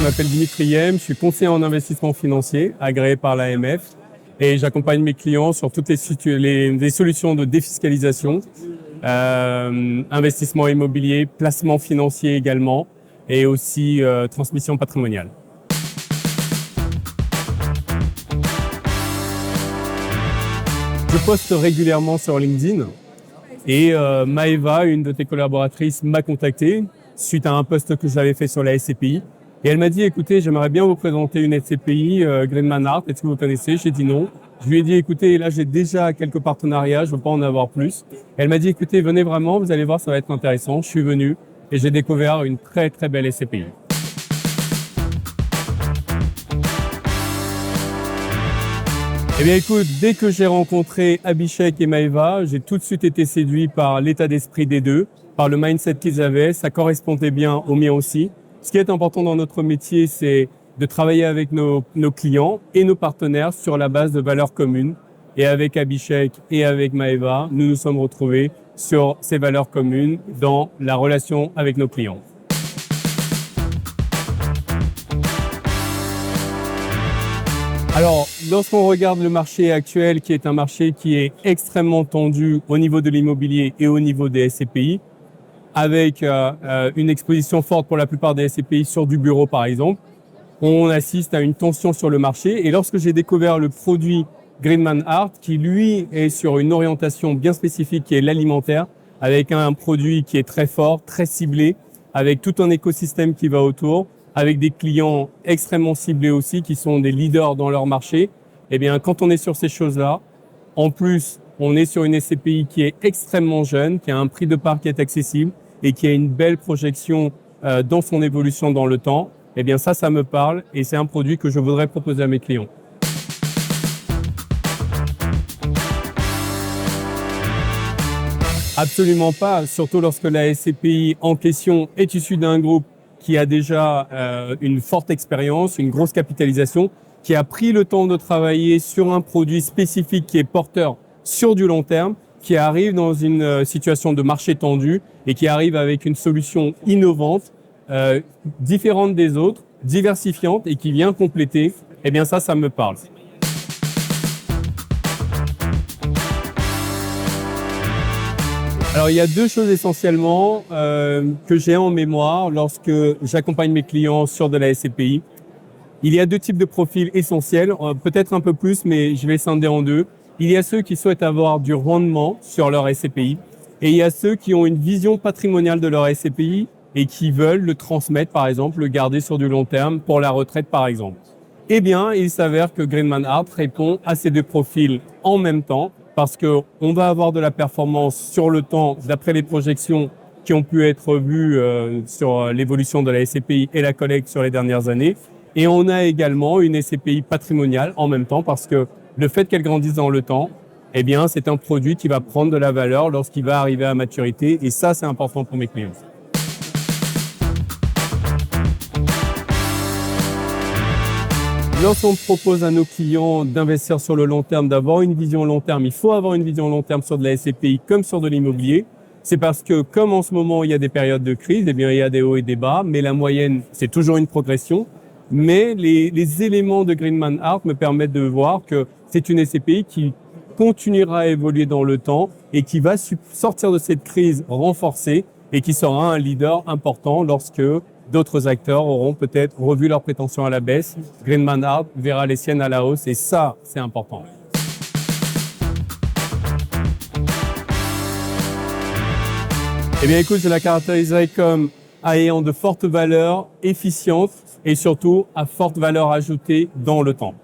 Je m'appelle Dimitri Yem, je suis conseiller en investissement financier agréé par l'AMF et j'accompagne mes clients sur toutes les solutions de défiscalisation, investissement immobilier, placement financier également et aussi transmission patrimoniale. Je poste régulièrement sur LinkedIn et Maëva, une de tes collaboratrices, m'a contacté suite à un post que j'avais fait sur la SCPI. Et elle m'a dit, écoutez, j'aimerais bien vous présenter une SCPI, Greenman Art, est-ce que vous connaissez? J'ai dit non. Je lui ai dit, écoutez, là j'ai déjà quelques partenariats, je ne veux pas en avoir plus. Elle m'a dit, écoutez, venez vraiment, vous allez voir, ça va être intéressant. Je suis venu et j'ai découvert une très très belle SCPI. Eh bien écoute, dès que j'ai rencontré Abhishek et Maëva, j'ai tout de suite été séduit par l'état d'esprit des deux, par le mindset qu'ils avaient, ça correspondait bien au mien aussi. Ce qui est important dans notre métier, c'est de travailler avec nos clients et nos partenaires sur la base de valeurs communes. Et avec Abhishek et avec Maëva, nous nous sommes retrouvés sur ces valeurs communes dans la relation avec nos clients. Alors, lorsqu'on regarde le marché actuel, qui est un marché qui est extrêmement tendu au niveau de l'immobilier et au niveau des SCPI, avec une exposition forte pour la plupart des SCPI sur du bureau par exemple, on assiste à une tension sur le marché. Et lorsque j'ai découvert le produit Greenman Art, qui lui est sur une orientation bien spécifique qui est l'alimentaire, avec un produit qui est très fort, très ciblé, avec tout un écosystème qui va autour, avec des clients extrêmement ciblés aussi, qui sont des leaders dans leur marché, eh bien quand on est sur ces choses-là, en plus on est sur une SCPI qui est extrêmement jeune, qui a un prix de part qui est accessible, et qui a une belle projection dans son évolution dans le temps, eh bien ça me parle et c'est un produit que je voudrais proposer à mes clients. Absolument pas, surtout lorsque la SCPI en question est issue d'un groupe qui a déjà une forte expérience, une grosse capitalisation, qui a pris le temps de travailler sur un produit spécifique qui est porteur sur du long terme, qui arrive dans une situation de marché tendu et qui arrive avec une solution innovante, différente des autres, diversifiante et qui vient compléter, eh bien ça me parle. Alors il y a deux choses essentiellement que j'ai en mémoire lorsque j'accompagne mes clients sur de la SCPI. Il y a deux types de profils essentiels, peut-être un peu plus, mais je vais scinder en deux. Il y a ceux qui souhaitent avoir du rendement sur leur SCPI et il y a ceux qui ont une vision patrimoniale de leur SCPI et qui veulent le transmettre, par exemple, le garder sur du long terme pour la retraite, par exemple. Eh bien, il s'avère que Greenman Art répond à ces deux profils en même temps parce qu'on va avoir de la performance sur le temps d'après les projections qui ont pu être vues sur l'évolution de la SCPI et la collecte sur les dernières années. Et on a également une SCPI patrimoniale en même temps parce que le fait qu'elle grandisse dans le temps, eh bien, c'est un produit qui va prendre de la valeur lorsqu'il va arriver à maturité. Et ça, c'est important pour mes clients. Lorsqu'on propose à nos clients d'investir sur le long terme, d'avoir une vision long terme, il faut avoir une vision long terme sur de la SCPI comme sur de l'immobilier. C'est parce que, comme en ce moment, il y a des périodes de crise, eh bien, il y a des hauts et des bas, mais la moyenne, c'est toujours une progression. Mais les éléments de Greenman Art me permettent de voir que c'est une SCPI qui continuera à évoluer dans le temps et qui va sortir de cette crise renforcée et qui sera un leader important lorsque d'autres acteurs auront peut-être revu leurs prétentions à la baisse. Greenman Art verra les siennes à la hausse et ça, c'est important. Eh bien écoute, je la caractériserai comme ayant de fortes valeurs, efficientes et surtout à forte valeur ajoutée dans le temps.